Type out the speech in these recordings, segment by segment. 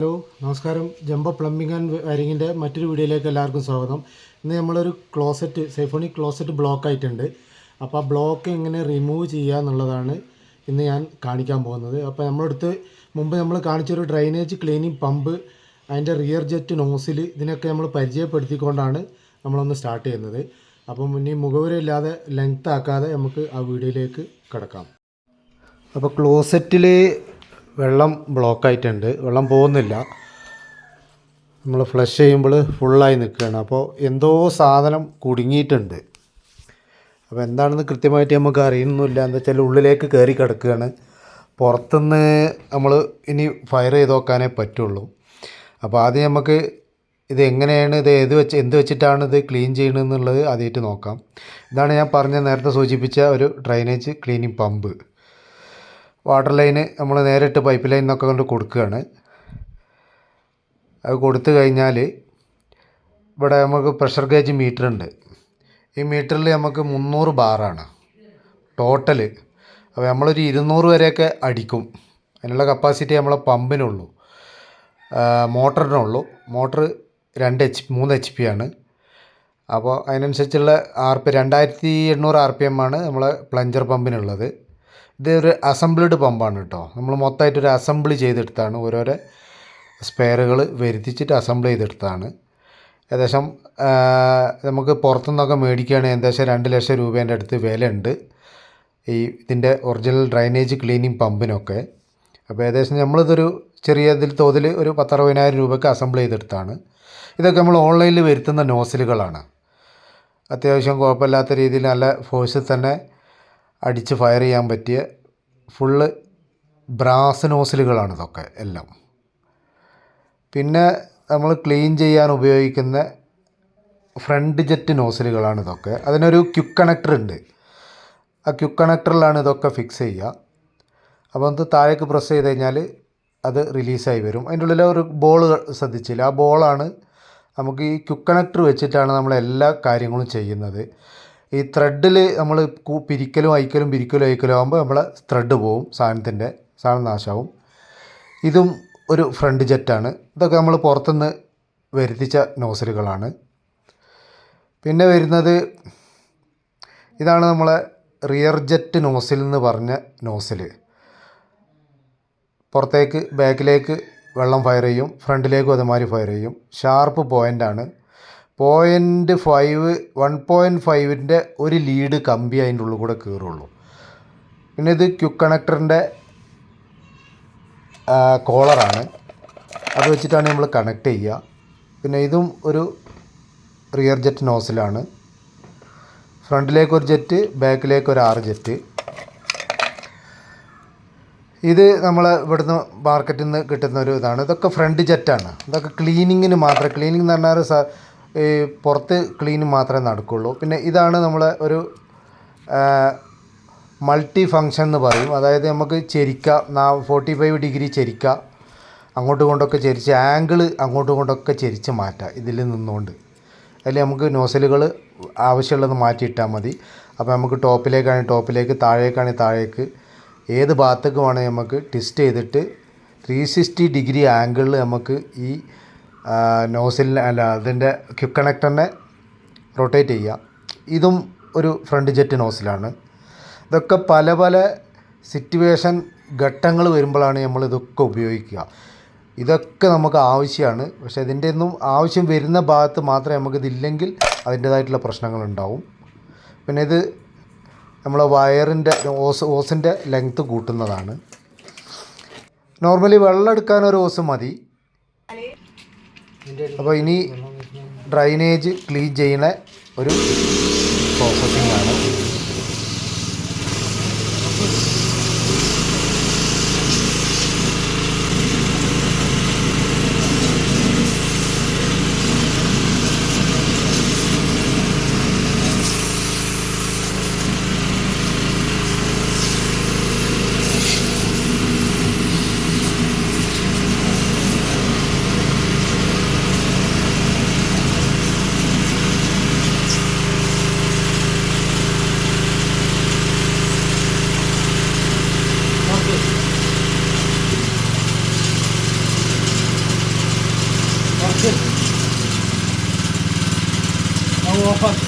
Hello നമസ്കാരം. Jumbo plumbing and വയറിങ്ങിൻ്റെ മറ്റൊരു വീഡിയോയിലേക്ക് എല്ലാവർക്കും സ്വാഗതം. ഇന്ന് നമ്മളൊരു ക്ലോസറ്റ് സൈഫോണിക് ക്ലോസറ്റ് ബ്ലോക്ക് ആയിട്ടുണ്ട്. അപ്പോൾ ആ ബ്ലോക്ക് എങ്ങനെ റിമൂവ് ചെയ്യുക എന്നുള്ളതാണ് ഇന്ന് ഞാൻ കാണിക്കാൻ പോകുന്നത്. അപ്പോൾ നമ്മളടുത്ത് മുമ്പ് നമ്മൾ കാണിച്ചൊരു ഡ്രൈനേജ് ക്ലീനിങ് പമ്പ്, അതിൻ്റെ റിയർ ജെറ്റ് നോസിൽ, ഇതിനൊക്കെ നമ്മൾ പരിചയപ്പെടുത്തിക്കൊണ്ടാണ് നമ്മളൊന്ന് സ്റ്റാർട്ട് ചെയ്യുന്നത്. അപ്പം ഇനി മുഖവുരയില്ലാതെ ലെങ്ത് ആക്കാതെ നമുക്ക് ആ വീഡിയോയിലേക്ക് കിടക്കാം. അപ്പോൾ ക്ലോസറ്റിൽ വെള്ളം ബ്ലോക്കായിട്ടുണ്ട്, വെള്ളം പോകുന്നില്ല. നമ്മൾ ഫ്ലഷ് ചെയ്യുമ്പോൾ ഫുള്ളായി നിൽക്കുകയാണ്. അപ്പോൾ എന്തോ സാധനം കുടുങ്ങിയിട്ടുണ്ട്. അപ്പോൾ എന്താണെന്ന് കൃത്യമായിട്ട് നമുക്ക് അറിയുന്നില്ല. എന്താ വെച്ചാൽ ഉള്ളിലേക്ക് കയറി കിടക്കുകയാണ്. പുറത്തുനിന്ന് നമ്മൾ ഇനി ഫയർ ചെയ്ത് നോക്കാനേ പറ്റുള്ളൂ. അപ്പോൾ ആദ്യം നമുക്ക് ഇത് എങ്ങനെയാണ്, ഇത് എന്ത് വെച്ചിട്ടാണ് ഇത് ക്ലീൻ ചെയ്യണമെന്നുള്ളത് ആദ്യമായിട്ട് നോക്കാം. ഇതാണ് ഞാൻ നേരത്തെ സൂചിപ്പിച്ച ഒരു drainage cleaning pump. Water line നമ്മൾ നേരിട്ട് പൈപ്പ് ലൈൻ എന്നൊക്കെ കൊണ്ട് കൊടുക്കുകയാണ്. അത് കൊടുത്തു കഴിഞ്ഞാൽ ഇവിടെ നമുക്ക് പ്രഷർ ഗേജ് മീറ്റർ ഉണ്ട്. ഈ മീറ്ററിൽ നമുക്ക് 300 ബാറാണ് ടോട്ടൽ. അപ്പോൾ നമ്മളൊരു 200 വരെയൊക്കെ അടിക്കും. അതിനുള്ള കപ്പാസിറ്റി നമ്മളെ പമ്പിനുള്ളൂ, മോട്ടറിനുള്ളൂ. മോട്ടർ 3 HP ആണ്. അപ്പോൾ അതിനനുസരിച്ചുള്ള 2800 RPM ആണ് നമ്മളെ പ്ലഞ്ചർ പമ്പിനുള്ളത്. ഇതൊരു അസംബ്ലിഡ് പമ്പാണ് കേട്ടോ. നമ്മൾ മൊത്തമായിട്ടൊരു അസംബിൾ ചെയ്തെടുത്താണ്, ഓരോരോ സ്പെയറുകൾ വരുത്തിച്ചിട്ട് അസംബിൾ ചെയ്തെടുത്തതാണ്. ഏകദേശം നമുക്ക് പുറത്തുനിന്നൊക്കെ മേടിക്കുകയാണെങ്കിൽ ഏകദേശം 2 ലക്ഷം രൂപേൻ്റെ അടുത്ത് വിലയുണ്ട് ഇതിൻ്റെ ഒറിജിനൽ ഡ്രൈനേജ് ക്ലീനിങ് പമ്പിനൊക്കെ. അപ്പോൾ ഏകദേശം നമ്മളിതൊരു ചെറിയ തോതിൽ ഒരു 10-60 രൂപയ്ക്ക് അസംബിൾ ചെയ്തെടുത്താണ്. ഇതൊക്കെ നമ്മൾ ഓൺലൈനിൽ വരുത്തുന്ന നോസിലുകളാണ്. അത്യാവശ്യം കുഴപ്പമില്ലാത്ത രീതിയിൽ നല്ല ഫോഴ്സിൽ തന്നെ അടിച്ച് ഫയർ ചെയ്യാൻ പറ്റിയ ഫുള്ള് ബ്രാസ് നോസിലുകളാണ് ഇതൊക്കെ എല്ലാം. പിന്നെ നമ്മൾ ക്ലീൻ ചെയ്യാൻ ഉപയോഗിക്കുന്ന ഫ്രണ്ട് ജെറ്റ് നോസിലുകളാണ് ഇതൊക്കെ. അതിനൊരു ക്വിക്ക് കണക്ടർ ഉണ്ട്. ആ ക്വിക്ക് കണക്ടറിലാണ് ഇതൊക്കെ ഫിക്സ് ചെയ്യുക. അപ്പോൾ അത് താഴേക്ക് പ്രസ് ചെയ്ത് കഴിഞ്ഞാൽ അത് റിലീസായി വരും. അതിൻ്റെ ഉള്ളിൽ ഒരു ബോൾ ശ്രദ്ധിച്ചില്ല, ആ ബോളാണ് നമുക്ക് ഈ ക്വിക്ക് കണക്ടർ വെച്ചിട്ടാണ് നമ്മൾ എല്ലാ കാര്യങ്ങളും ചെയ്യുന്നത്. ഈ ത്രെഡിൽ നമ്മൾ പിരിക്കലും അയക്കലും ആകുമ്പോൾ നമ്മളെ ത്രെഡ് പോവും, സാധനം നാശമാവും. ഇതും ഒരു ഫ്രണ്ട് ജെറ്റാണ്. ഇതൊക്കെ നമ്മൾ പുറത്തുനിന്ന് വരുത്തിച്ച നോസിലുകളാണ്. പിന്നെ വരുന്നത് ഇതാണ് നമ്മളെ റിയർ ജെറ്റ് നോസിൽ എന്ന് പറഞ്ഞ നോസിൽ. പുറത്തേക്ക് ബാക്കിലേക്ക് വെള്ളം ഫയർ ചെയ്യും, ഫ്രണ്ടിലേക്കും അതുമാതിരി ഫയർ ചെയ്യും. ഷാർപ്പ് പോയിൻ്റാണ്. 1.5ൻ്റെ ഒരു ലീഡ് കമ്പി അതിൻ്റെ ഉള്ളിൽ കൂടെ കയറുള്ളൂ. പിന്നെ ഇത് ക്വിക്ക് കണക്ടറിൻ്റെ കോളറാണ്, അത് വെച്ചിട്ടാണ് നമ്മൾ കണക്ട് ചെയ്യുക. പിന്നെ ഇതും ഒരു റിയർ ജെറ്റ് നോസിലാണ്. ഫ്രണ്ടിലേക്കൊരു ജെറ്റ്, ബാക്കിലേക്കൊരു 6 ജെറ്റ്. ഇത് നമ്മൾ ഇവിടുന്ന് മാർക്കറ്റിൽ നിന്ന് കിട്ടുന്നൊരു ഇതാണ്. ഇതൊക്കെ ഫ്രണ്ട് ജെറ്റാണ്. ഇതൊക്കെ ക്ലീനിങ്ങിന് മാത്രമേ, ക്ലീനിങ് എന്ന് പറഞ്ഞാൽ ഈ പുറത്ത് ക്ലീൻ മാത്രമേ നടക്കുകയുള്ളൂ. പിന്നെ ഇതാണ് നമ്മളെ ഒരു മൾട്ടി ഫങ്ഷൻ എന്ന് പറയും. അതായത് നമുക്ക് ചെരിക്കാം, 45 ഡിഗ്രി ചെരിക്കാം, അങ്ങോട്ടും ഇങ്ങോട്ടൊക്കെ ചെരിച്ച് ആംഗിൾ അങ്ങോട്ടും ഇങ്ങോട്ടൊക്കെ ചെരിച്ച് മാറ്റാം ഇതിൽ നിന്നുകൊണ്ട്. അതിൽ നമുക്ക് നോസലുകൾ ആവശ്യമുള്ളത് മാറ്റിയിട്ടാൽ മതി. അപ്പോൾ നമുക്ക് ടോപ്പിലേക്ക്, താഴേക്ക്, ഏത് ഭാഗത്തേക്ക് വേണമെങ്കിൽ നമുക്ക് ട്വിസ്റ്റ് ചെയ്തിട്ട് 360 ഡിഗ്രി ആംഗിളിൽ നമുക്ക് ഈ നോസിലിനെ അതിൻ്റെ ക്വിക്ക് കണക്ടറിനെ റൊട്ടേറ്റ് ചെയ്യുക. ഇതും ഒരു ഫ്രണ്ട് ജെറ്റ് നോസിലാണ്. ഇതൊക്കെ പല സിറ്റുവേഷൻ ഘട്ടങ്ങൾ വരുമ്പോഴാണ് നമ്മൾ ഇതൊക്കെ ഉപയോഗിക്കുക. ഇതൊക്കെ നമുക്ക് ആവശ്യമാണ്. പക്ഷേ ഇതിൻ്റെ ഒന്നും ആവശ്യം വരുന്ന ഭാഗത്ത് മാത്രമേ നമുക്കിതില്ലെങ്കിൽ അതിൻ്റേതായിട്ടുള്ള പ്രശ്നങ്ങളുണ്ടാവും. പിന്നെ ഇത് നമ്മളെ വയറിൻ്റെ ഓസിൻ്റെ ലെങ്ത്ത് കൂട്ടുന്നതാണ്. നോർമലി വെള്ളം എടുക്കാനൊരു ഓസ് മതി. അപ്പോൾ ഇനി ഡ്രൈനേജ് ക്ലീൻ ചെയ്യുന്ന ഒരു പ്രോസസ്സിംഗ് ആണ്. ഓഫാക്കി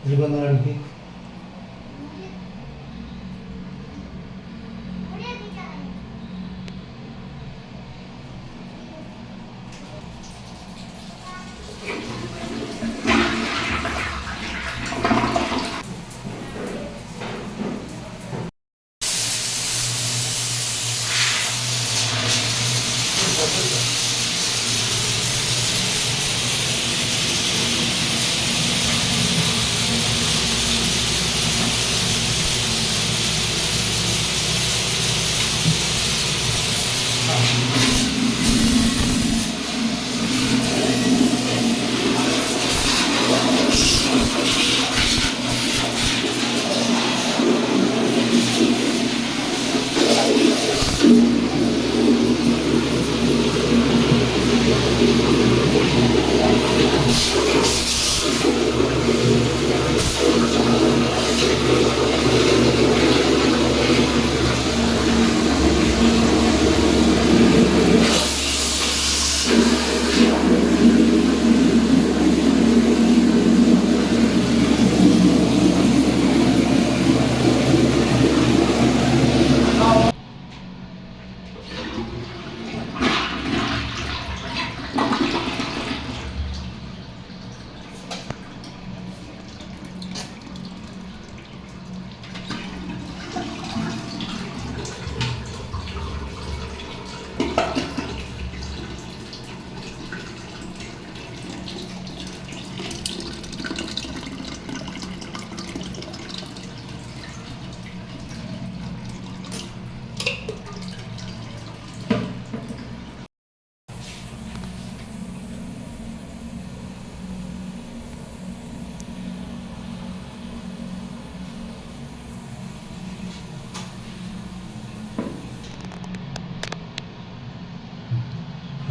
ഇതിലൊന്ന് കാണിക്ക്.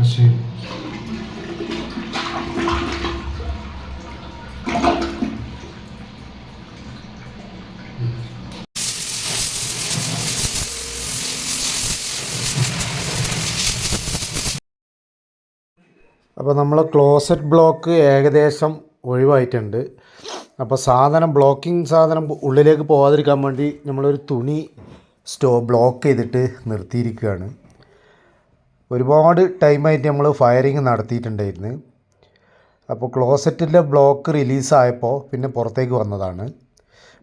പ്രസ് ചെയ്യും. അപ്പോൾ നമ്മൾ ക്ലോസറ്റ് ബ്ലോക്ക് ഏകദേശം ഒഴിവായിട്ടുണ്ട്. അപ്പോൾ സാധനം ബ്ലോക്കിംഗ് സാധനം ഉള്ളിലേക്ക് പോകാതിരിക്കാൻ വേണ്ടി നമ്മളൊരു തുണി ബ്ലോക്ക് ചെയ്തിട്ട് നിർത്തിയിരിക്കുകയാണ്. ഒരുപാട് ടൈമായിട്ട് നമ്മൾ ഫയറിങ് നടത്തിയിട്ടുണ്ടായിരുന്നു. അപ്പോൾ ക്ലോസറ്റിൻ്റെ ബ്ലോക്ക് റിലീസായപ്പോൾ പിന്നെ പുറത്തേക്ക് വന്നതാണ്.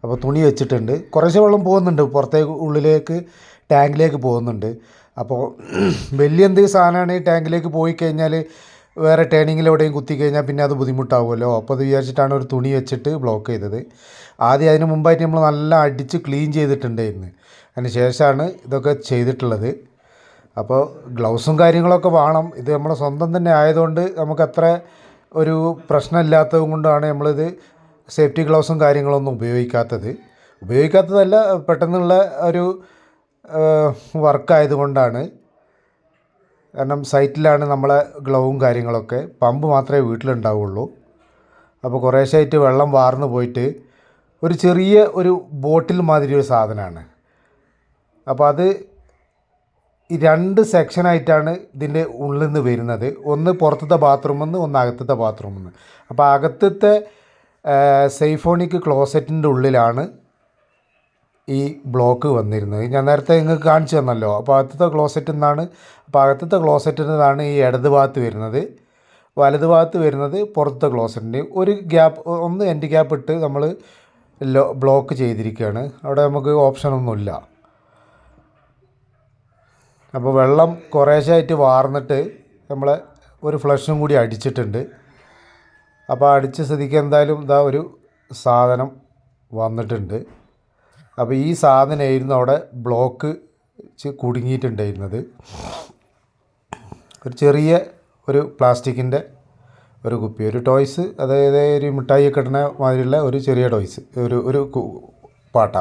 അപ്പോൾ തുണി വെച്ചിട്ടുണ്ട്. കുറച്ച് വെള്ളം പോകുന്നുണ്ട് പുറത്തേക്ക്, ഉള്ളിലേക്ക് ടാങ്കിലേക്ക് പോകുന്നുണ്ട്. അപ്പോൾ വലിയ എന്തെങ്കിലും സാധനമാണ് ഈ ടാങ്കിലേക്ക് പോയി കഴിഞ്ഞാൽ വേറെ ടേണിങ്ങിൽ എവിടെയും കുത്തിക്കഴിഞ്ഞാൽ പിന്നെ അത് ബുദ്ധിമുട്ടാവുമല്ലോ. അപ്പോൾ അത് വിചാരിച്ചിട്ടാണ് ഒരു തുണി വെച്ചിട്ട് ബ്ലോക്ക് ചെയ്തത്. ആദ്യം അതിന് മുമ്പായിട്ട് നമ്മൾ നല്ല അടിച്ച് ക്ലീൻ ചെയ്തിട്ടുണ്ടായിരുന്നു. അതിന് ശേഷമാണ് ഇതൊക്കെ ചെയ്തിട്ടുള്ളത്. അപ്പോൾ ഗ്ലൗസും കാര്യങ്ങളൊക്കെ വേണം. ഇത് നമ്മുടെ സ്വന്തം തന്നെ ആയതുകൊണ്ട് നമുക്കത്ര ഒരു പ്രശ്നമില്ലാത്തത് കൊണ്ടാണ് നമ്മളിത് സേഫ്റ്റി ഗ്ലൗസും കാര്യങ്ങളൊന്നും ഉപയോഗിക്കാത്തതല്ല, പെട്ടെന്നുള്ള ഒരു വർക്കായതുകൊണ്ടാണ്. കാരണം സൈറ്റിലാണ് നമ്മളെ ഗ്ലൗവും കാര്യങ്ങളൊക്കെ. പമ്പ് മാത്രമേ വീട്ടിലുണ്ടാവുള്ളൂ. അപ്പോൾ കുറേശ്ശായിട്ട് വെള്ളം വാർന്നു പോയിട്ട് ഒരു ചെറിയ ഒരു ബോട്ടിൽ മാതിരി ഒരു സാധനമാണ്. അപ്പോൾ അത് ഈ 2 സെക്ഷനായിട്ടാണ് ഇതിൻ്റെ ഉള്ളിൽ നിന്ന് വരുന്നത്. ഒന്ന് പുറത്തത്തെ ബാത്റൂമിൽ നിന്ന്, ഒന്ന് അകത്തത്തെ ബാത്റൂമിൽ നിന്ന്. അപ്പോൾ അകത്തത്തെ സൈഫോണിക് ക്ലോസറ്റിൻ്റെ ഉള്ളിലാണ് ഈ ബ്ലോക്ക് വന്നിരുന്നത്. ഞാൻ നേരത്തെ നിങ്ങൾക്ക് കാണിച്ചു തന്നല്ലോ. അപ്പോൾ അകത്തത്തെ ക്ലോസറ്റിൽ നിന്നാണ്, അപ്പോൾ അകത്തത്തെ ക്ലോസറ്റിൽ നിന്നാണ് ഈ ഇടത് ഭാഗത്ത് വരുന്നത്. വലത് ഭാഗത്ത് വരുന്നത് പുറത്തത്തെ ക്ലോസറ്റിൻ്റെ ഒരു ഗ്യാപ്പ്, ഒന്ന് എൻഡ് ഗ്യാപ്പ് ഇട്ട് നമ്മൾ ബ്ലോക്ക് ചെയ്തിരിക്കുകയാണ്. അവിടെ നമുക്ക് ഓപ്ഷനൊന്നുമില്ല. അപ്പോൾ വെള്ളം കുറേശ്ശായിട്ട് വാർന്നിട്ട് നമ്മൾ ഒരു ഫ്ലഷും കൂടി അടിച്ചിട്ടുണ്ട്. അപ്പോൾ അടിച്ച സ്ഥിതിക്ക് എന്തായാലും ഇതാ ഒരു സാധനം വന്നിട്ടുണ്ട്. അപ്പോൾ ഈ സാധനമായിരുന്നു അവിടെ ബ്ലോക്ക് കുടുങ്ങിയിട്ടുണ്ടായിരുന്നത്. ഒരു ചെറിയ ഒരു പ്ലാസ്റ്റിക്കിൻ്റെ ഒരു കുപ്പി, ഒരു ടോയ്സ്, അതായത് ഒരു മിഠായിയൊക്കെ ഇടുന്ന മാതിരിയുള്ള ഒരു ചെറിയ ടോയ്സ്, ഒരു പാട്ട.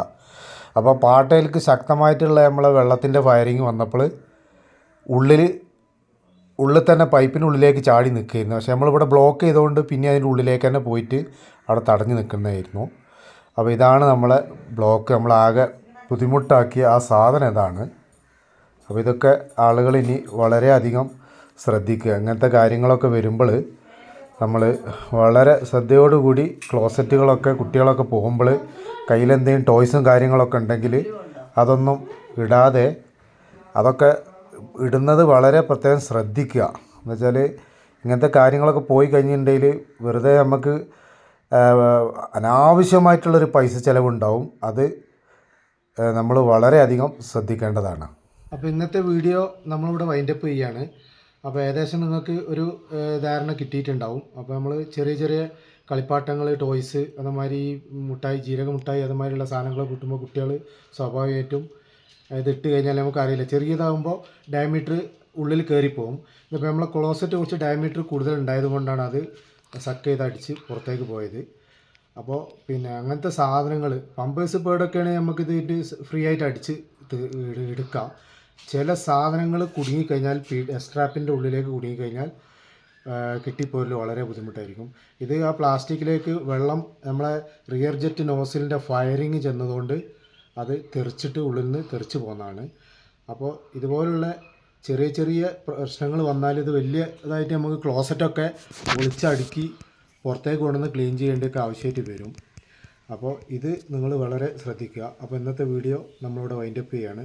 അപ്പോൾ പാട്ടയിലേക്ക് ശക്തമായിട്ടുള്ള നമ്മളെ വെള്ളത്തിൻ്റെ ഫയറിങ് വന്നപ്പോൾ ഉള്ളിൽ തന്നെ പൈപ്പിനുള്ളിലേക്ക് ചാടി നിൽക്കുകയായിരുന്നു. പക്ഷേ നമ്മളിവിടെ ബ്ലോക്ക് ചെയ്തുകൊണ്ട് പിന്നെ അതിൻ്റെ ഉള്ളിലേക്ക് തന്നെ പോയിട്ട് അവിടെ തടഞ്ഞു നിൽക്കുന്നതായിരുന്നു. അപ്പോൾ ഇതാണ് നമ്മളെ ബ്ലോക്ക്, നമ്മളാകെ ബുദ്ധിമുട്ടാക്കിയ ആ സാധനം ഇതാണ്. അപ്പോൾ ഇതൊക്കെ ആളുകൾ ഇനി വളരെയധികം ശ്രദ്ധിക്കുക. അങ്ങനത്തെ കാര്യങ്ങളൊക്കെ വരുമ്പോൾ നമ്മൾ വളരെ ശ്രദ്ധയോടുകൂടി ക്ലോസറ്റുകളൊക്കെ കുട്ടികളൊക്കെ പോകുമ്പോൾ കയ്യിലെന്തെങ്കിലും ടോയ്സും കാര്യങ്ങളൊക്കെ ഉണ്ടെങ്കിൽ അതൊന്നും ഇടാതെ, അതൊക്കെ ഇടുന്നത് വളരെ പ്രത്യേകം ശ്രദ്ധിക്കുക. എന്നുവെച്ചാൽ ഇങ്ങനത്തെ കാര്യങ്ങളൊക്കെ പോയി കഴിഞ്ഞിട്ടുണ്ടെങ്കിൽ വെറുതെ നമുക്ക് അനാവശ്യമായിട്ടുള്ളൊരു പൈസ ചിലവുണ്ടാവും. അത് നമ്മൾ വളരെയധികം ശ്രദ്ധിക്കേണ്ടതാണ്. അപ്പോൾ ഇന്നത്തെ വീഡിയോ നമ്മളിവിടെ വൈൻഡപ്പ് ചെയ്യുകയാണ്. അപ്പോൾ ഏകദേശം നിങ്ങൾക്ക് ഒരു ധാരണ കിട്ടിയിട്ടുണ്ടാവും. അപ്പോൾ നമ്മൾ ചെറിയ ചെറിയ കളിപ്പാട്ടങ്ങൾ, ടോയ്സ്, അതുമാതിരി മുട്ടായി, ജീരക മുട്ടായി, അതുമാതിരിയുള്ള സാധനങ്ങൾ കൂട്ടുമ്പോൾ കുട്ടികൾ സ്വാഭാവികമായിട്ടും ഇതിട്ട് കഴിഞ്ഞാൽ നമുക്കറിയില്ല. ചെറിയതാകുമ്പോൾ ഡയമീറ്റർ ഉള്ളിൽ കയറിപ്പോവും. ഇതിപ്പോൾ നമ്മളെ ക്ലോസറ്റ് കുറച്ച് ഡയമീറ്റർ കൂടുതൽ ഉണ്ടായത് കൊണ്ടാണ് അത് സക്ക് ചെയ്ത് അടിച്ച് പുറത്തേക്ക് പോയത്. അപ്പോൾ പിന്നെ അങ്ങനത്തെ സാധനങ്ങൾ, പമ്പേഴ്സ് പേടൊക്കെയാണെങ്കിൽ നമുക്കിത് ഫ്രീ ആയിട്ട് അടിച്ച് എടുക്കാം. ചില സാധനങ്ങൾ കുടുങ്ങിക്കഴിഞ്ഞാൽ, സ്ട്രാപ്പിൻ്റെ ഉള്ളിലേക്ക് കുടുങ്ങിക്കഴിഞ്ഞാൽ കിട്ടിപ്പോരൽ വളരെ ബുദ്ധിമുട്ടായിരിക്കും. ഇത് ആ പ്ലാസ്റ്റിക്കിലേക്ക് വെള്ളം നമ്മളെ റിയർ ജെറ്റ് നോസിലിൻ്റെ ഫയറിങ് ചെന്നതുകൊണ്ട് അത് തെറിച്ചിട്ട് ഉള്ളിൽ നിന്ന് തെറിച്ച് പോകുന്നതാണ്. അപ്പോൾ ഇതുപോലുള്ള ചെറിയ ചെറിയ പ്രശ്നങ്ങൾ വന്നാൽ ഇത് വലിയ ഇതായിട്ട് നമുക്ക് ക്ലോസറ്റൊക്കെ ഒളിച്ചടുക്കി പുറത്തേക്ക് കൊണ്ടുവന്ന് ക്ലീൻ ചെയ്യേണ്ടതൊക്കെ ആവശ്യമായിട്ട് വരും. അപ്പോൾ ഇത് നിങ്ങൾ വളരെ ശ്രദ്ധിക്കുക. അപ്പോൾ ഇന്നത്തെ വീഡിയോ നമ്മളിവിടെ വൈൻഡപ്പ് ചെയ്യുകയാണ്.